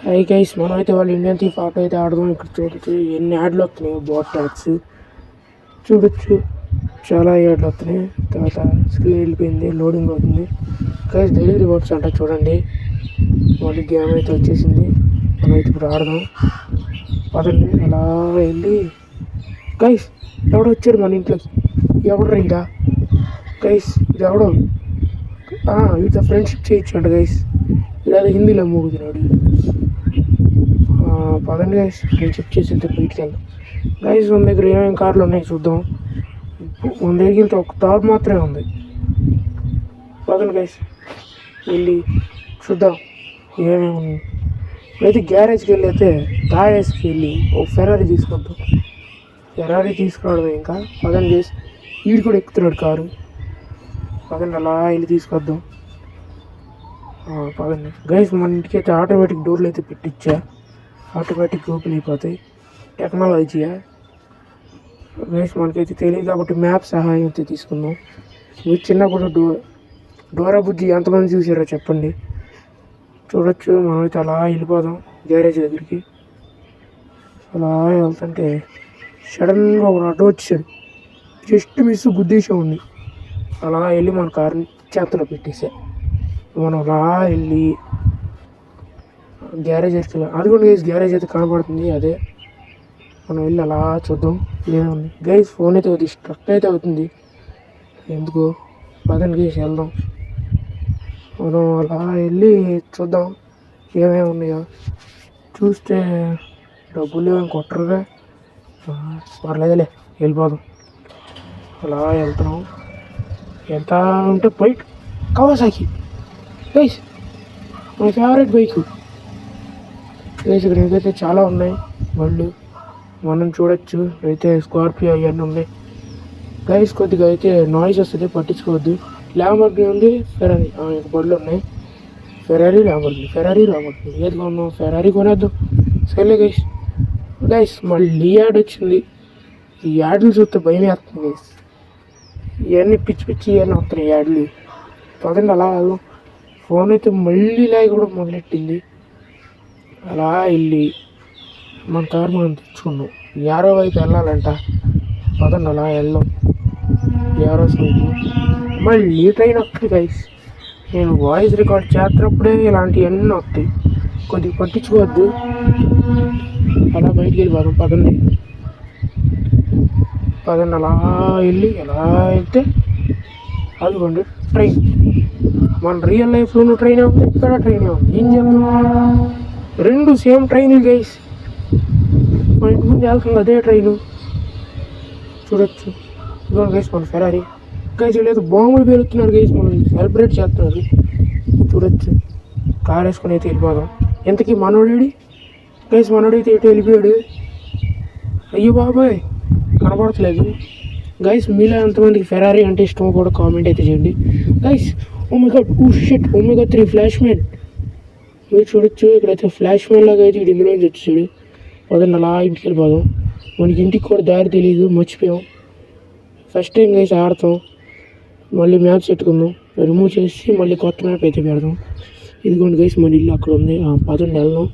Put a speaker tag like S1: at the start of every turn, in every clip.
S1: Hi guys, మనమైతే వాళ్ళు Indian thief auto అయితే ఆడదాం. ఇక్కడ చూడొచ్చు ఎన్ని యాడ్లు వస్తున్నాయి. బాట్ ట్యాక్స్ చూడొచ్చు, చాలా యాడ్లు వస్తున్నాయి. తర్వాత స్క్రీన్ వెళ్ళిపోయింది, లోడింగ్ అవుతుంది. గైస్ డైలీ రివార్డ్స్ అంట చూడండి. మళ్ళీ గేమ్ అయితే వచ్చేసింది. మనమైతే ఇప్పుడు ఆడదాం పదండి. అలా వెళ్ళి గైస్ ఎవడో వచ్చాడు మన ఇంట్లోకి. ఎవడు రైడా గైస్, ఇది ఎవడో వీటితో ఫ్రెండ్షిప్ చేయొచ్చు అంట గైస్. ఇలా హిందీలో మూగుతున్నాడు. పదండి గైస్, ఫ్రెండ్షిప్ చేసేది బయటికి వెళ్దాం. గైస్ మన దగ్గర ఏమేమి కార్లు ఉన్నాయి చూద్దాం. మన దగ్గరికి వెళ్తే ఒక తార్ మాత్రమే ఉంది. పదండి గైస్ వెళ్ళి చూద్దాం ఏమేమి ఉన్నాయి. అయితే గ్యారేజ్కి వెళ్ళి అయితే తారేస్కి వెళ్ళి ఒక ఫెరారీ తీసుకొద్దాం. ఫెరారీ తీసుకురావడం ఇంకా. పదండి గైస్, వీడు కూడా ఎక్కుతున్నాడు కారు. పదండి అలా వెళ్ళి తీసుకొద్దాం. పదండి గైస్, మన ఇంటికి అయితే ఆటోమేటిక్ డోర్లు అయితే పెట్టించా. ఆటోమేటిక్ ఓపెన్ అయిపోతాయి. టెక్నాలజీయా గైస్, మనకైతే తెలియదు కాబట్టి మ్యాప్ సహాయం అయితే తీసుకుందాం. మీరు చిన్నప్పుడు డోరా బుజ్జి ఎంతమంది చూసారో చెప్పండి. చూడొచ్చు, మనమైతే అలా వెళ్ళిపోదాం గ్యారేజ్ దగ్గరికి. అలా వెళ్తుంటే సడన్గా ఒక ఆటో వచ్చాడు. జస్ట్ మిస్ గుద్దేశం ఉంది. అలా వెళ్ళి మన కార్ని చేతలో పెట్టేసా. మనం అలా వెళ్ళి గ్యారేజ్ అయితే అది కూడా గైస్ గ్యారేజ్ అయితే కనబడుతుంది. అదే మనం వెళ్ళి అలా చూద్దాం ఏముంది. గైస్ ఫోన్ అయితే అది స్ట్రక్ అయితే అవుతుంది ఎందుకో. పదండి గైస్ వెళ్దాం. మనం అలా వెళ్ళి చూద్దాం ఏమేమి ఉన్నాయో. చూస్తే డబ్బులు ఏమేమి కొట్టరుగా, పర్లేదులే వెళ్ళిపోదాం. అలా వెళ్తున్నాం. వెళ్తా ఉంటే bike Kawasaki guys, my favourite bike guys. ఇక్కడ ఏదైతే చాలా ఉన్నాయి బళ్ళు, మనం చూడొచ్చు. అయితే స్కార్పియో అవన్నీ ఉన్నాయి గైస్. కొద్దిగా అయితే నాయిస్ వస్తుంది, పట్టించుకోవద్దు. ల్యాంబోర్గిని ఉంది, ఫెరారీ బళ్ళు ఉన్నాయి. ఫెరారీ ల్యాంబోర్గిని ఏది కొన్నాం? ఫెరారీ కొనేద్దాం. సరే గైస్. గైస్ మళ్ళీ యాడ్ వచ్చింది. ఈ యాడ్లు చూస్తే భయం వేస్తుంది గైస్. ఇవన్నీ పిచ్చి పిచ్చి ఇవన్నీ వస్తున్నాయి యాడ్లు. పదండి అలా ఫోన్ అయితే మళ్ళీ లాగ్ కూడా మొదలెట్టింది. అలా వెళ్ళి మన కారు మనం తెచ్చుకున్నాం. యారో వైపు వెళ్ళాలంట. పదండి అలా వెళ్దాం. యారో సైపు మళ్ళీ ట్రైన్ వస్తుంది గైస్. నేను వాయిస్ రికార్డ్ చేస్తున్నప్పుడే ఇలాంటివన్నీ వస్తాయి, కొద్దిగా పట్టించుకోవద్దు. అలా బయటికి వెళ్ళిపోదాం. పదండి అలా వెళ్ళి ఎలా వెళ్తే అదిగోండి ట్రైన్. మన రియల్ లైఫ్లోనూ ట్రైనే ఉంది, ఇక్కడ ట్రైనే ఉంది. ఏం చేద్దాం? రెండు సేమ్ ట్రైన్లు గైస్. మన ఇంటి ముందు వెళ్తుంది అదే ట్రైను. చూడొచ్చు ఇదిగో గైస్ మన ఫెరారీ. గైస్ వీళ్ళైతే బాంబులు పేలుతున్నారు గైస్, మనం సెలబ్రేట్ చేస్తున్నారు. చూడొచ్చు. కార్ వేసుకొని అయితే వెళ్ళిపోదాం. ఎంతకీ మనోడేడి గైస్? మనోడైతే ఎటు వెళ్ళిపోయాడు. అయ్యో బాబాయ్ కనపడట్లేదు గైస్. మీలో ఎంతమందికి ఫెరారీ అంటే ఇష్టమో కూడా కామెంట్ అయితే చేయండి guys. Oh my god, shit, oh my god, 3 flash man. మీరు చూడొచ్చు ఇక్కడైతే ఫ్లాష్ మ్యాన్ లాగా అయితే ఇంటి నుంచి వచ్చాడు. పదండి అలా ఇంటికి వెళ్ళిపోదాం. మనకి ఇంటికి కూడా దారి తెలియదు, మర్చిపోయాం. ఫస్ట్ టైం గైస్ ఆడతాం. మళ్ళీ మ్యాప్స్ పెట్టుకుందాం, రిమూవ్ చేసి మళ్ళీ కొత్త మ్యాప్ అయితే పెడదాం. ఇదిగోండి గైస్ మన ఇల్లు అక్కడ ఉంది. పదండి వెళ్దాం.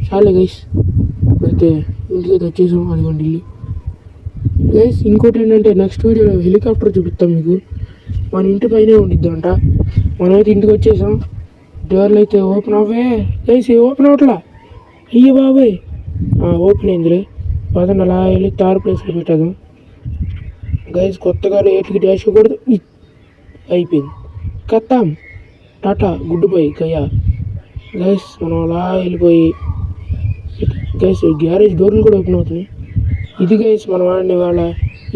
S1: చాలే గైస్, అయితే ఇంటికి అయితే వచ్చేసాం. అదిగోండి ఇల్లు గైస్. ఇంకోటి ఏంటంటే నెక్స్ట్ వీడియోలో హెలికాప్టర్ చూపిస్తాం మీకు. మన ఇంటి పైనే ఉండిద్దంట. మనమైతే ఇంటికి వచ్చేసాం. డోర్లు అయితే ఓపెన్ అవ్వే గైస్. ఓపెన్ అవట్లా. అయ్యో బాబాయ్, ఓపెన్ అయిందిలే. పదండి అలా వెళ్ళి తారు ప్లేస్లో పెట్టాము గైస్. కొత్తగా రేట్లకి డాష్ కూడా అయిపోయింది. కత్తాం టాటా గుడ్ బై గయా గైస్. మనం అలా వెళ్ళిపోయి గైస్ గ్యారేజ్ డోర్లు కూడా ఓపెన్ అవుతున్నాయి. ఇది గైస్ మనం ఆడిన వాళ్ళ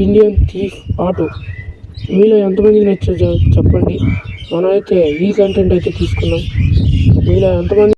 S1: ఇండియన్ థీఫ్ ఆటో. మీలో ఎంతమందికి నచ్చో చెప్పండి. మనమైతే ఈ కంటెంట్ అయితే తీసుకున్నాం. మీలో ఎంతమంది